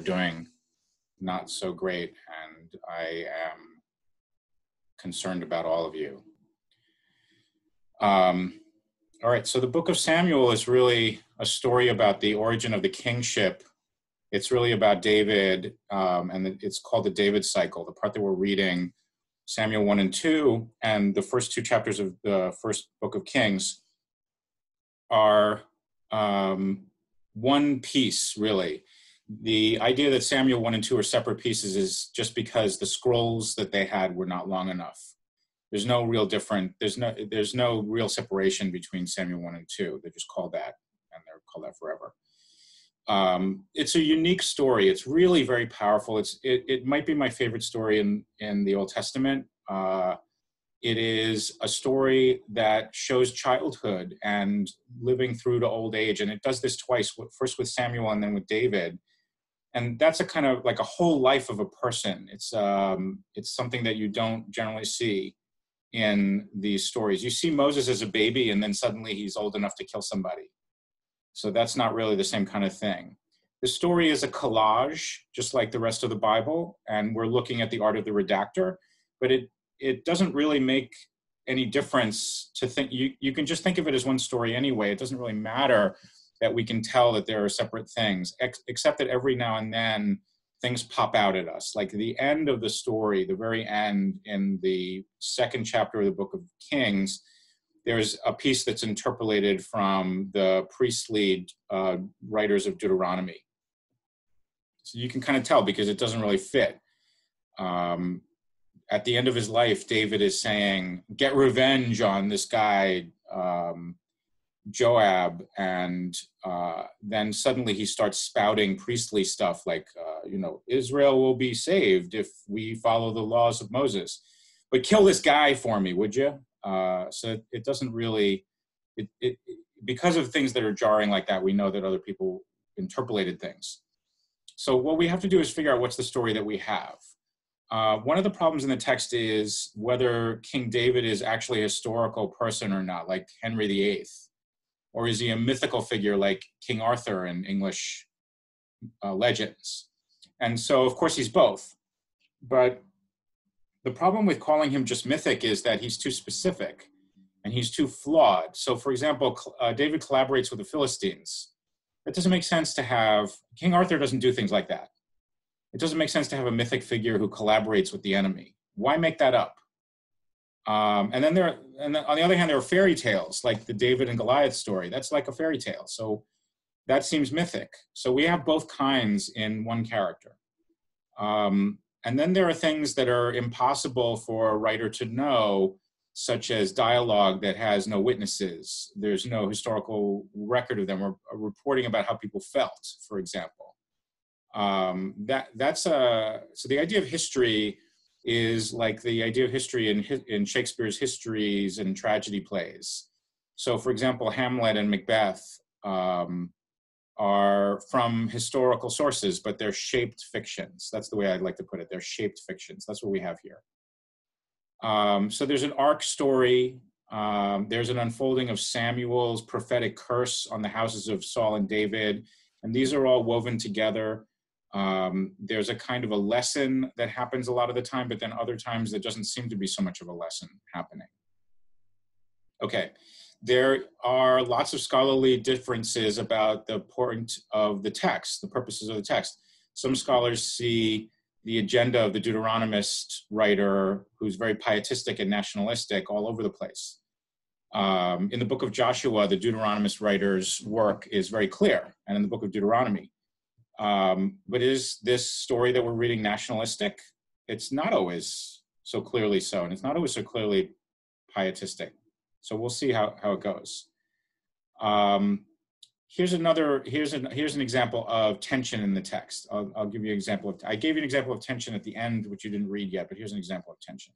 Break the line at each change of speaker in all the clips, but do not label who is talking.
are doing not so great, and I am concerned about all of you. All right, so the book of Samuel is really a story about the origin of the kingship. It's really about David, and it's called the David cycle. The part that we're reading, Samuel 1 and 2, and the first two chapters of the first book of Kings are one piece, really. The idea that Samuel 1 and 2 are separate pieces is just because the scrolls that they had were not long enough. There's no real there's no real separation between Samuel 1 and 2. They're just called that, and they're called that forever. It's a unique story. It's really very powerful. It might be my favorite story in the Old Testament. It is a story that shows childhood and living through to old age. And it does this twice, first with Samuel and then with David. And that's a kind of like a whole life of a person. It's something that you don't generally see in these stories. You see Moses as a baby, and then suddenly he's old enough to kill somebody. So that's not really the same kind of thing. The story is a collage, just like the rest of the Bible, and we're looking at the art of the redactor, but it doesn't really make any difference to think. You can just think of it as one story anyway. It doesn't really matter that we can tell that there are separate things, except that every now and then things pop out at us. Like the end of the story, the very end in the second chapter of the book of Kings, there's a piece that's interpolated from the priestly writers of Deuteronomy. So you can kind of tell because it doesn't really fit. At the end of his life, David is saying, get revenge on this guy, Joab, and then suddenly he starts spouting priestly stuff like, Israel will be saved if we follow the laws of Moses. But kill this guy for me, would you? So it doesn't really, because of things that are jarring like that, we know that other people interpolated things. So what we have to do is figure out what's the story that we have. One of the problems in the text is whether King David is actually a historical person or not, like Henry VIII, or is he a mythical figure like King Arthur in English legends? And so, of course, he's both. But the problem with calling him just mythic is that he's too specific and he's too flawed. So, for example, David collaborates with the Philistines. It doesn't make sense to have, King Arthur doesn't do things like that. It doesn't make sense to have a mythic figure who collaborates with the enemy. Why make that up? And then on the other hand, there are fairy tales like the David and Goliath story. That's like a fairy tale. So that seems mythic. So we have both kinds in one character. And then there are things that are impossible for a writer to know, such as dialogue that has no witnesses. There's no historical record of them or reporting about how people felt, for example. So the idea of history is like the idea of history in Shakespeare's histories and tragedy plays. So, for example, Hamlet and Macbeth are from historical sources, but they're shaped fictions. That's the way I'd like to put it. They're shaped fictions. That's what we have here. So there's an arc story. There's an unfolding of Samuel's prophetic curse on the houses of Saul and David, and these are all woven together. There's a kind of a lesson that happens a lot of the time, but then other times there doesn't seem to be so much of a lesson happening. Okay, there are lots of scholarly differences about the point of the text, the purposes of the text. Some scholars see the agenda of the Deuteronomist writer, who's very pietistic and nationalistic, all over the place. In the book of Joshua, the Deuteronomist writer's work is very clear, and in the book of Deuteronomy. But is this story that we're reading nationalistic? It's not always so clearly so, and it's not always so clearly pietistic. So we'll see how it goes. Here's an example of tension in the text. I'll give you an example I gave you an example of tension at the end, which you didn't read yet, but here's an example of tension.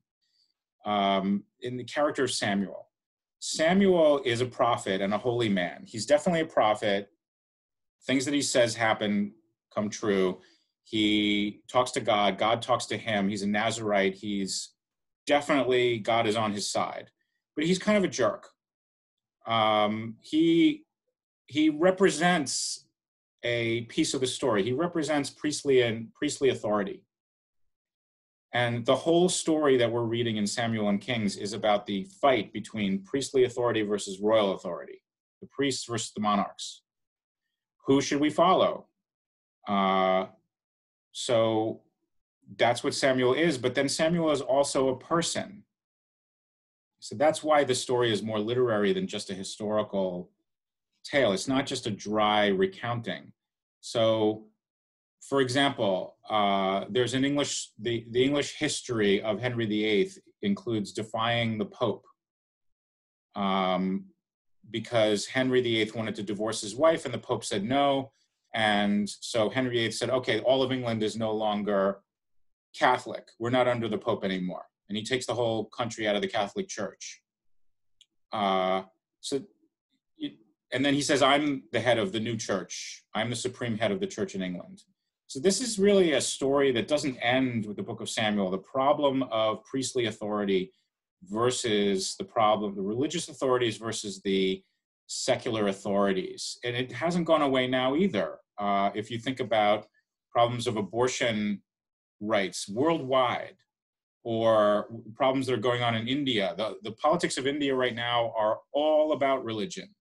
In the character of Samuel. Samuel is a prophet and a holy man. He's definitely a prophet. Things that he says come true. He talks to God. God talks to him. He's a Nazirite. God is on his side. But he's kind of a jerk. He represents a piece of the story. He represents priestly authority. And the whole story that we're reading in Samuel and Kings is about the fight between priestly authority versus royal authority, the priests versus the monarchs. Who should we follow? So that's what Samuel is, but then Samuel is also a person. So that's why the story is more literary than just a historical tale. It's not just a dry recounting. So, for example, there's an the English history of Henry VIII includes defying the Pope because Henry VIII wanted to divorce his wife and the Pope said no. And so Henry VIII said, okay, all of England is no longer Catholic. We're not under the Pope anymore. And he takes the whole country out of the Catholic Church. And then he says, I'm the head of the new church. I'm the supreme head of the church in England. So this is really a story that doesn't end with the book of Samuel. The problem of priestly authority versus the religious authorities versus the secular authorities. And it hasn't gone away now either. If you think about problems of abortion rights worldwide, or problems that are going on in India. The politics of India right now are all about religion,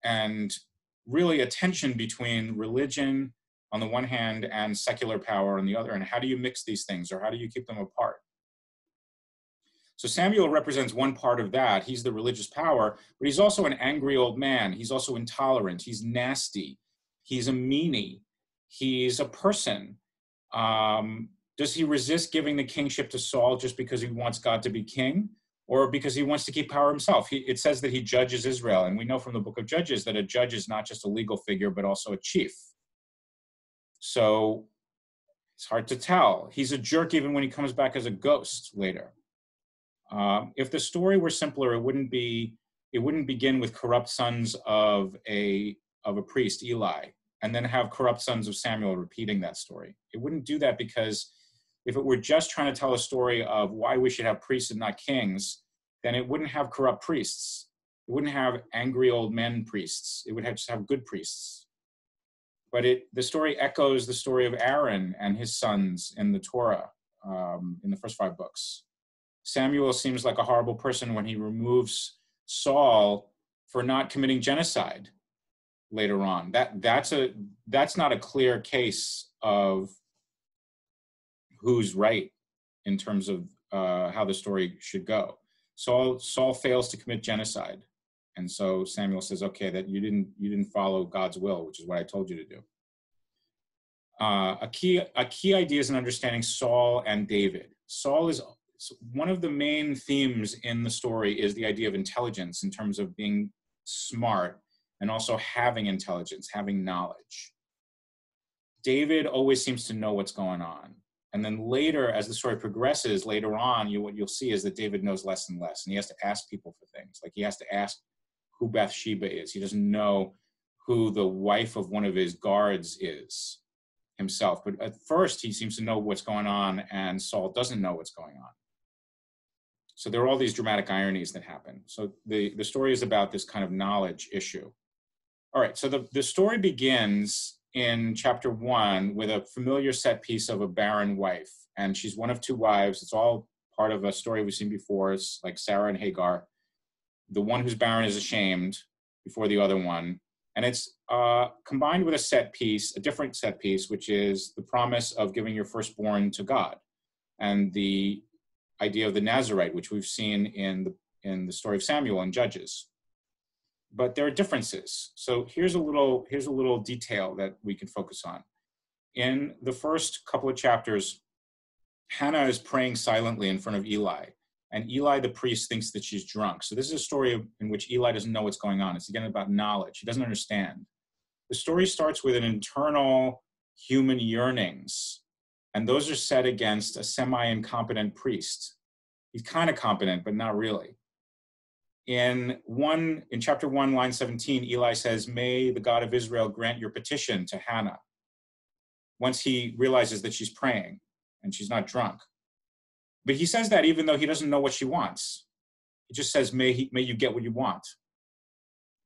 and really a tension between religion on the one hand and secular power on the other. And how do you mix these things, or how do you keep them apart? So Samuel represents one part of that. He's the religious power, but he's also an angry old man. He's also intolerant. He's nasty. He's a meanie. He's a person. Does he resist giving the kingship to Saul just because he wants God to be king, or because he wants to keep power himself? It says that he judges Israel, and we know from the book of Judges that a judge is not just a legal figure, but also a chief. So it's hard to tell. He's a jerk even when he comes back as a ghost later. If the story were simpler, it wouldn't begin with corrupt sons of a priest, Eli, and then have corrupt sons of Samuel repeating that story. It wouldn't do that, because if it were just trying to tell a story of why we should have priests and not kings, then it wouldn't have corrupt priests. It wouldn't have angry old men priests. It would just have good priests. But the story echoes the story of Aaron and his sons in the Torah, in the first 5 books. Samuel seems like a horrible person when he removes Saul for not committing genocide later on. That's not a clear case of who's right in terms of how the story should go. Saul fails to commit genocide, and so Samuel says, "Okay, that you didn't follow God's will, which is what I told you to do." A key idea is in understanding Saul and David. Saul is one of the main themes in the story is the idea of intelligence in terms of being smart and also having intelligence, having knowledge. David always seems to know what's going on. And then later, as the story progresses, later on, what you'll see is that David knows less and less, and he has to ask people for things. Like he has to ask who Bathsheba is. He doesn't know who the wife of one of his guards is himself. But at first, he seems to know what's going on, and Saul doesn't know what's going on. So there are all these dramatic ironies that happen. So the story is about this kind of knowledge issue. All right, so the story begins in chapter 1 with a familiar set piece of a barren wife. And she's one of 2 wives. It's all part of a story we've seen before. It's like Sarah and Hagar. The one who's barren is ashamed before the other one. And it's combined with a different set piece, which is the promise of giving your firstborn to God. And the idea of the Nazirite, which we've seen in the story of Samuel and Judges. But there are differences. So here's a little detail that we can focus on. In the first couple of chapters, Hannah is praying silently in front of Eli, and Eli the priest thinks that she's drunk. So this is a story in which Eli doesn't know what's going on. It's again about knowledge. He doesn't understand. The story starts with an internal human yearnings, and those are set against a semi-incompetent priest. He's kind of competent, but not really. In chapter 1, line 17, Eli says, "May the God of Israel grant your petition to Hannah," once he realizes that she's praying and she's not drunk. But he says that even though he doesn't know what she wants. He just says, may you get what you want.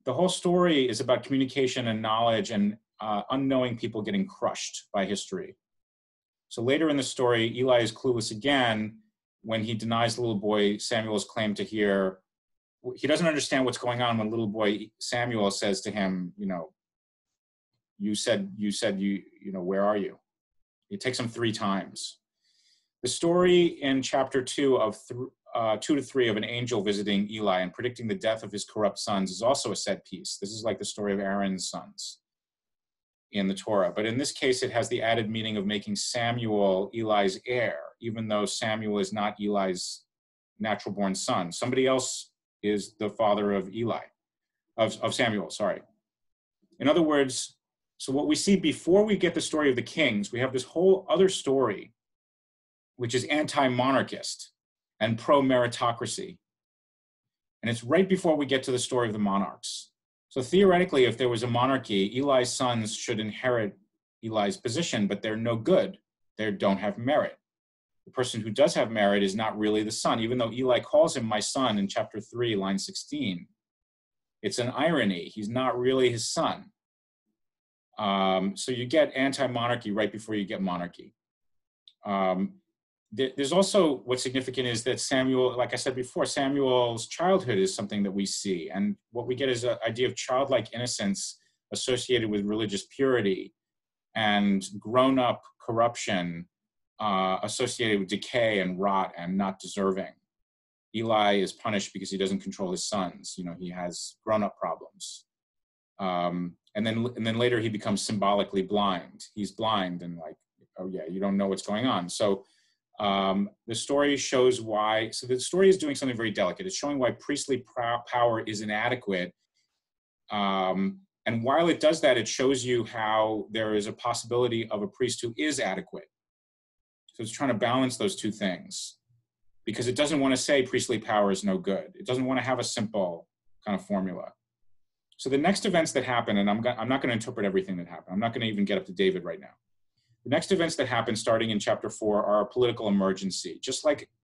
The whole story is about communication and knowledge and unknowing people getting crushed by history. So later in the story, Eli is clueless again when he denies the little boy Samuel's claim to hear. He doesn't understand what's going on when little boy Samuel says to him, you said, where are you? It takes him 3 times. The story in chapter 2 of 2 to 3 of an angel visiting Eli and predicting the death of his corrupt sons is also a set piece. This is like the story of Aaron's sons in the Torah. But in this case, it has the added meaning of making Samuel Eli's heir, even though Samuel is not Eli's natural-born son. Somebody else is the father of Samuel, sorry. In other words, so what we see before we get the story of the kings, we have this whole other story, which is anti-monarchist and pro-meritocracy. And it's right before we get to the story of the monarchs. So theoretically, if there was a monarchy, Eli's sons should inherit Eli's position, but they're no good. They don't have merit. The person who does have merit is not really the son, even though Eli calls him my son in chapter 3, line 16. It's an irony. He's not really his son. So you get anti-monarchy right before you get monarchy. There's also, what's significant is that Samuel, like I said before, Samuel's childhood is something that we see. And what we get is an idea of childlike innocence associated with religious purity and grown-up corruption associated with decay and rot and not deserving. Eli is punished because he doesn't control his sons. He has grown-up problems. And then later he becomes symbolically blind. He's blind and like, oh yeah, you don't know what's going on. So the story shows why, so the story is doing something very delicate. It's showing why priestly power is inadequate. And while it does that, it shows you how there is a possibility of a priest who is adequate. So it's trying to balance those two things because it doesn't want to say priestly power is no good. It doesn't want to have a simple kind of formula. So the next events that happen, and I'm not going to interpret everything that happened. I'm not going to even get up to David right now. The next events that happen starting in chapter 4 are a political emergency. Just like